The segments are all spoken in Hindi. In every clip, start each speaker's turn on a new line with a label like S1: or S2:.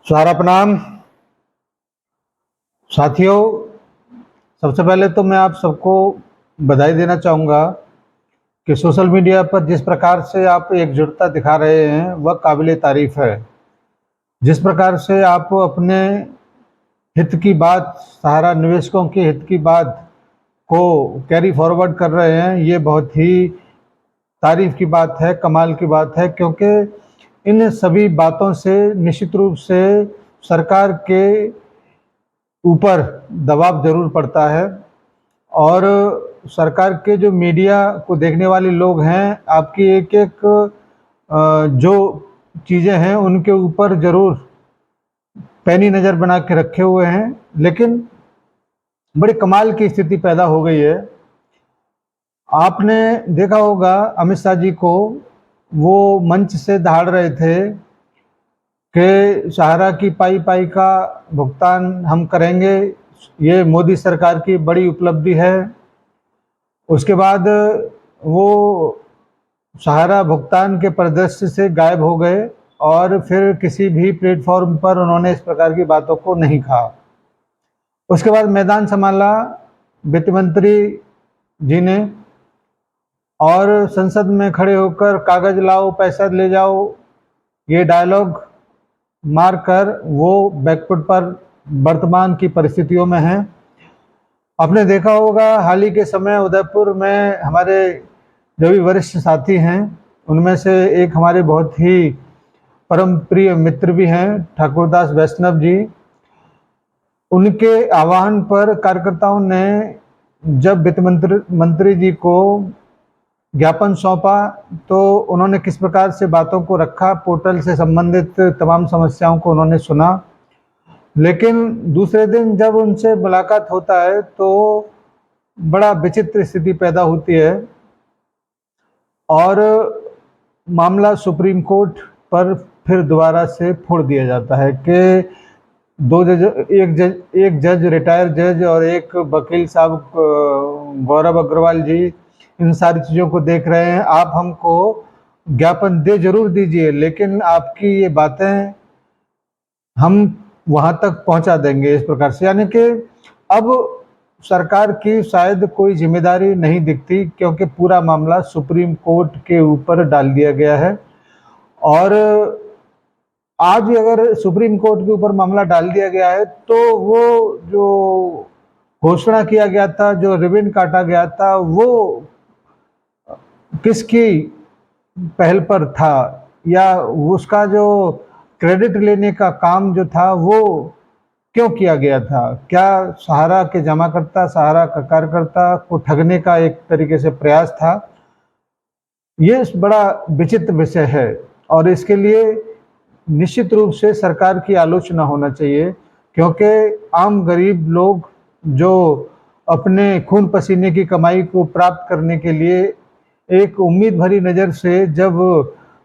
S1: सारा प्रणाम साथियों। सबसे पहले तो मैं आप सबको बधाई देना चाहूँगा कि सोशल मीडिया पर जिस प्रकार से आप एकजुटता दिखा रहे हैं वह काबिले तारीफ़ है। जिस प्रकार से आप अपने हित की बात, सहारा निवेशकों के हित की बात को कैरी फॉरवर्ड कर रहे हैं, ये बहुत ही तारीफ़ की बात है, कमाल की बात है। क्योंकि इन सभी बातों से निश्चित रूप से सरकार के ऊपर दबाव ज़रूर पड़ता है और सरकार के जो मीडिया को देखने वाले लोग हैं, आपकी एक-एक जो चीज़ें हैं उनके ऊपर ज़रूर पैनी नज़र बना के रखे हुए हैं। लेकिन बड़ी कमाल की स्थिति पैदा हो गई है। आपने देखा होगा अमित शाह जी को, वो मंच से दहाड़ रहे थे कि सहारा की पाई-पाई का भुगतान हम करेंगे, ये मोदी सरकार की बड़ी उपलब्धि है। उसके बाद वो सहारा भुगतान के परिदृश्य से गायब हो गए और फिर किसी भी प्लेटफॉर्म पर उन्होंने इस प्रकार की बातों को नहीं कहा। उसके बाद मैदान संभाला वित्त मंत्री जी ने और संसद में खड़े होकर कागज़ लाओ, पैसा ले जाओ, ये डायलॉग मारकर वो बैकफुट पर वर्तमान की परिस्थितियों में हैं। आपने देखा होगा हाल ही के समय उदयपुर में हमारे जो भी वरिष्ठ साथी हैं, उनमें से एक हमारे बहुत ही परम प्रिय मित्र भी हैं, ठाकुरदास वैष्णव जी। उनके आह्वान पर कार्यकर्ताओं ने जब वित्त मंत्री जी को ज्ञापन सौंपा तो उन्होंने किस प्रकार से बातों को रखा, पोर्टल से संबंधित तमाम समस्याओं को उन्होंने सुना। लेकिन दूसरे दिन जब उनसे मुलाकात होता है तो बड़ा विचित्र स्थिति पैदा होती है और मामला सुप्रीम कोर्ट पर फिर दोबारा से फोड़ दिया जाता है कि एक जज रिटायर जज और एक वकील साहब गौरव अग्रवाल जी इन सारी चीज़ों को देख रहे हैं। आप हमको ज्ञापन ज़रूर दीजिए, लेकिन आपकी ये बातें हम वहाँ तक पहुँचा देंगे, इस प्रकार से। यानी कि अब सरकार की शायद कोई जिम्मेदारी नहीं दिखती, क्योंकि पूरा मामला सुप्रीम कोर्ट के ऊपर डाल दिया गया है। और आज अगर सुप्रीम कोर्ट के ऊपर मामला डाल दिया गया है तो वो जो घोषणा किया गया था, जो रिबन काटा गया था, वो किसकी पहल पर था या उसका जो क्रेडिट लेने का काम जो था वो क्यों किया गया था? क्या सहारा के जमाकर्ता, सहारा का कार्यकर्ता को ठगने का एक तरीके से प्रयास था? ये बड़ा विचित्र विषय है और इसके लिए निश्चित रूप से सरकार की आलोचना होना चाहिए, क्योंकि आम गरीब लोग जो अपने खून पसीने की कमाई को प्राप्त करने के लिए एक उम्मीद भरी नज़र से जब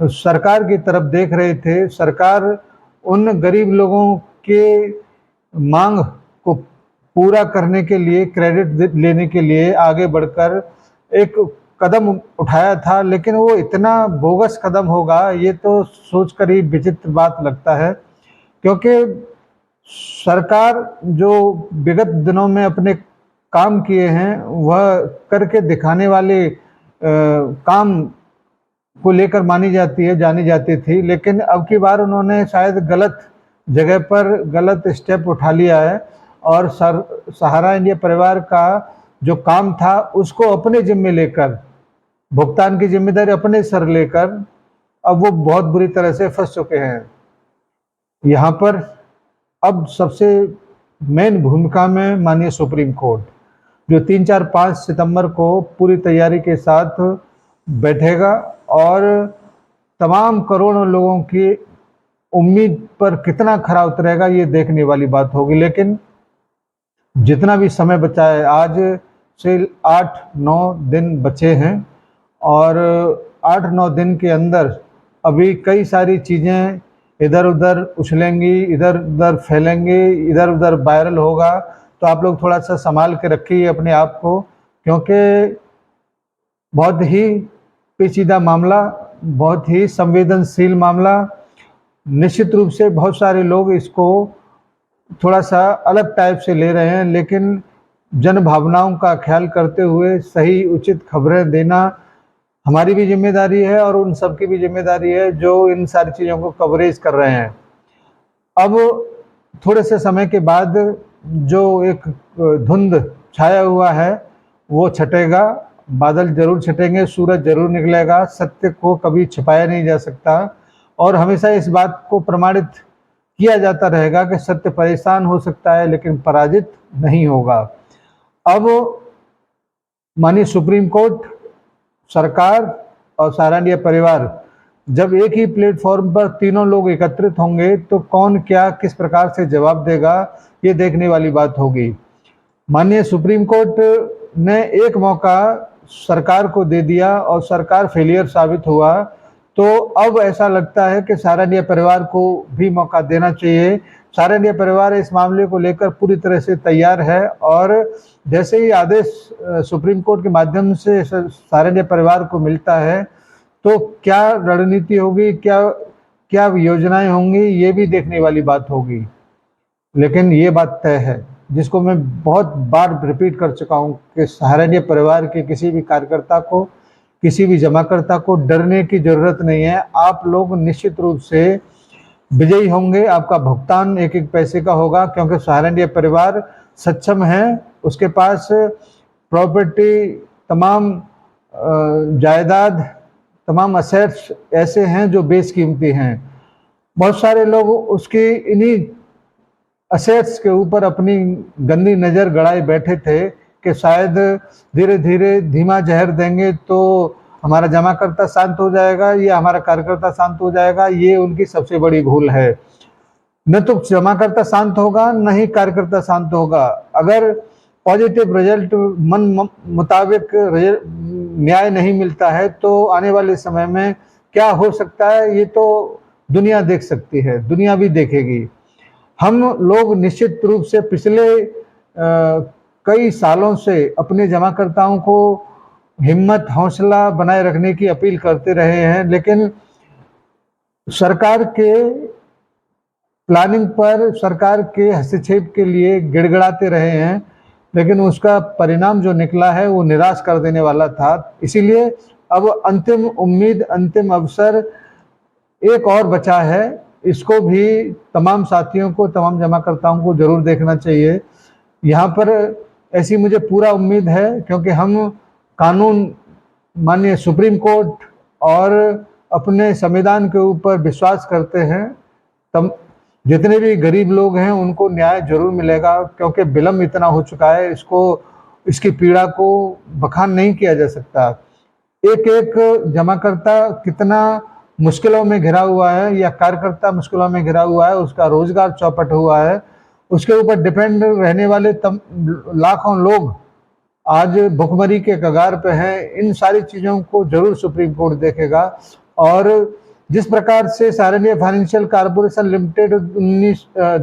S1: सरकार की तरफ देख रहे थे, सरकार उन गरीब लोगों के मांग को पूरा करने के लिए, क्रेडिट लेने के लिए आगे बढ़कर एक कदम उठाया था। लेकिन वो इतना बोगस कदम होगा ये तो सोचकर ही विचित्र बात लगता है, क्योंकि सरकार जो विगत दिनों में अपने काम किए हैं वह करके दिखाने वाले काम को लेकर मानी जाती है, जानी जाती थी। लेकिन अब की बार उन्होंने शायद गलत जगह पर गलत स्टेप उठा लिया है और सहारा इंडिया परिवार का जो काम था उसको अपने जिम्मे लेकर, भुगतान की जिम्मेदारी अपने सर लेकर अब वो बहुत बुरी तरह से फंस चुके हैं। यहाँ पर अब सबसे मेन भूमिका में माननीय सुप्रीम कोर्ट, जो 3, 4, 5 सितंबर को पूरी तैयारी के साथ बैठेगा और तमाम करोड़ों लोगों की उम्मीद पर कितना खरा उतरेगा ये देखने वाली बात होगी। लेकिन जितना भी समय बचा है, आज से 8-9 दिन बचे हैं और 8-9 दिन के अंदर अभी कई सारी चीज़ें इधर उधर उछलेंगी, इधर उधर फैलेंगी, इधर उधर वायरल होगा। तो आप लोग थोड़ा सा संभाल के रखिए अपने आप को, क्योंकि बहुत ही पेचीदा मामला, बहुत ही संवेदनशील मामला निश्चित रूप से बहुत सारे लोग इसको थोड़ा सा अलग टाइप से ले रहे हैं, लेकिन जन भावनाओं का ख्याल करते हुए सही उचित खबरें देना हमारी भी जिम्मेदारी है और उन सबकी भी जिम्मेदारी है जो इन सारी चीज़ों को कवरेज कर रहे हैं। अब थोड़े से समय के बाद जो एक धुंध छाया हुआ है वो छटेगा, बादल जरूर छटेंगे, सूरज जरूर निकलेगा। सत्य को कभी छिपाया नहीं जा सकता और हमेशा इस बात को प्रमाणित किया जाता रहेगा कि सत्य परेशान हो सकता है लेकिन पराजित नहीं होगा। अब माननीय सुप्रीम कोर्ट, सरकार और सहारनपुर परिवार जब एक ही प्लेटफॉर्म पर तीनों लोग एकत्रित होंगे तो कौन क्या किस प्रकार से जवाब देगा, ये देखने वाली बात होगी। माननीय सुप्रीम कोर्ट ने एक मौका सरकार को दे दिया और सरकार फेलियर साबित हुआ, तो अब ऐसा लगता है कि सहारनपुर परिवार को भी मौका देना चाहिए। सहारनपुर परिवार इस मामले को लेकर पूरी तरह से तैयार है और जैसे ही आदेश सुप्रीम कोर्ट के माध्यम से सहारनपुर परिवार को मिलता है तो क्या रणनीति होगी, क्या क्या योजनाएं होंगी, ये भी देखने वाली बात होगी। लेकिन ये बात तय है, जिसको मैं बहुत बार रिपीट कर चुका हूँ कि सहारनपुर परिवार के किसी भी कार्यकर्ता को, किसी भी जमाकर्ता को डरने की जरूरत नहीं है। आप लोग निश्चित रूप से विजयी होंगे, आपका भुगतान एक एक पैसे का होगा, क्योंकि सहारनपुर परिवार सक्षम है, उसके पास प्रॉपर्टी, तमाम जायदाद, तमाम असेट्स ऐसे हैं जो बेशकीमती हैं। बहुत सारे लोग उसकी इन्हीं असेट्स के ऊपर अपनी गंदी नज़र गड़ाए बैठे थे कि शायद धीरे धीरे धीमा जहर देंगे तो हमारा जमाकर्ता शांत हो जाएगा या हमारा कार्यकर्ता शांत हो जाएगा। ये उनकी सबसे बड़ी भूल है। न तो जमाकर्ता शांत होगा, न ही कार्यकर्ता शांत होगा। अगर पॉजिटिव रिजल्ट मन मुताबिक न्याय नहीं मिलता है तो आने वाले समय में क्या हो सकता है ये तो दुनिया देख सकती है, दुनिया भी देखेगी। हम लोग निश्चित रूप से पिछले कई सालों से अपने जमाकर्ताओं को हिम्मत, हौसला बनाए रखने की अपील करते रहे हैं, लेकिन सरकार के प्लानिंग पर, सरकार के हस्तक्षेप के लिए गिड़गिड़ाते रहे हैं, लेकिन उसका परिणाम जो निकला है वो निराश कर देने वाला था। इसीलिए अब अंतिम उम्मीद, अंतिम अवसर एक और बचा है। इसको भी तमाम साथियों को, तमाम जमाकर्ताओं को जरूर देखना चाहिए। यहाँ पर ऐसी मुझे पूरा उम्मीद है, क्योंकि हम कानून, माननीय सुप्रीम कोर्ट और अपने संविधान के ऊपर विश्वास करते हैं। जितने भी गरीब लोग हैं उनको न्याय जरूर मिलेगा, क्योंकि विलम्ब इतना हो चुका है, इसकी पीड़ा को बखान नहीं किया जा सकता। एक एक जमाकर्ता कितना मुश्किलों में घिरा हुआ है या कार्यकर्ता मुश्किलों में घिरा हुआ है, उसका रोजगार चौपट हुआ है, उसके ऊपर डिपेंड रहने वाले लाखों लोग आज भुखमरी के कगार पे हैं। इन सारी चीज़ों को जरूर सुप्रीम कोर्ट देखेगा। और जिस प्रकार से सहारनपुर फाइनेंशियल कॉरपोरेशन लिमिटेड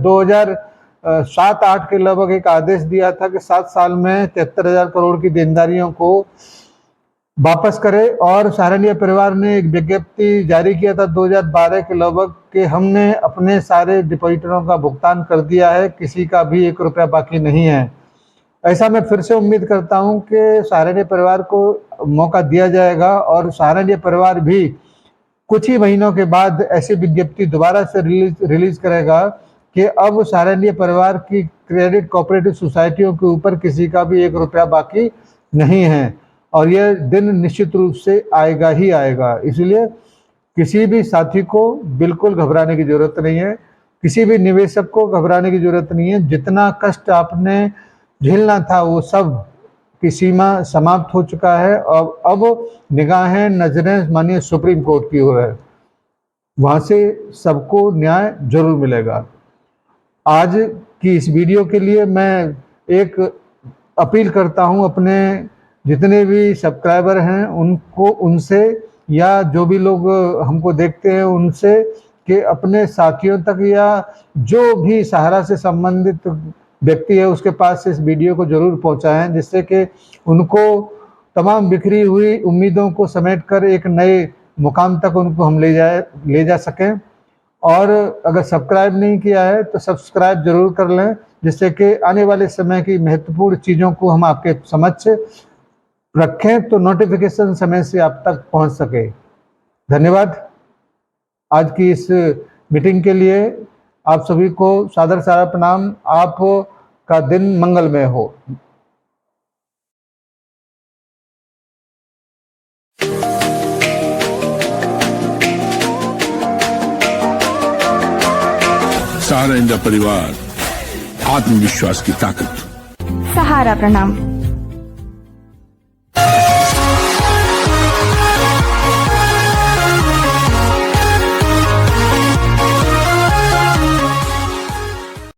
S1: 2007-8 के लगभग एक आदेश दिया था कि 7 साल में 73,000 करोड़ की देनदारियों को वापस करे, और सहारनपुर परिवार ने एक विज्ञप्ति जारी किया था 2012 के लगभग कि हमने अपने सारे डिपॉजिटरों का भुगतान कर दिया है, किसी का भी 1 रुपया बाकी नहीं है। ऐसा मैं फिर से उम्मीद करता हूं कि सहारनपुर परिवार को मौका दिया जाएगा और सहारनपुर परिवार भी कुछ ही महीनों के बाद ऐसी विज्ञप्ति दोबारा से रिलीज करेगा कि अब सहारनपुर परिवार की क्रेडिट कोऑपरेटिव सोसाइटियों के ऊपर किसी का भी 1 रुपया बाकी नहीं है, और यह दिन निश्चित रूप से आएगा ही आएगा। इसलिए किसी भी साथी को बिल्कुल घबराने की जरूरत नहीं है, किसी भी निवेशक को घबराने की जरूरत नहीं है। जितना कष्ट आपने झेलना था वो सब की सीमा समाप्त हो चुका है, और अब निगाहें, नजरें माननीय सुप्रीम कोर्ट की ओर है, वहां से सबको न्याय जरूर मिलेगा। आज की इस वीडियो के लिए मैं एक अपील करता हूं अपने जितने भी सब्सक्राइबर हैं उनसे या जो भी लोग हमको देखते हैं उनसे, कि अपने साथियों तक या जो भी सहारा से संबंधित व्यक्ति है उसके पास इस वीडियो को जरूर पहुंचाएं, जिससे कि उनको तमाम बिखरी हुई उम्मीदों को समेटकर एक नए मुकाम तक उनको हम ले जा सकें। और अगर सब्सक्राइब नहीं किया है तो सब्सक्राइब जरूर कर लें, जिससे कि आने वाले समय की महत्वपूर्ण चीज़ों को हम आपके समक्ष रखें तो नोटिफिकेशन समय से आप तक पहुंच सके। धन्यवाद आज की इस मीटिंग के लिए। आप सभी को सादर सारा प्रणाम। आप का दिन मंगलमय हो।
S2: सहारा इंडिया परिवार, आत्मविश्वास की ताकत।
S3: सहारा प्रणाम।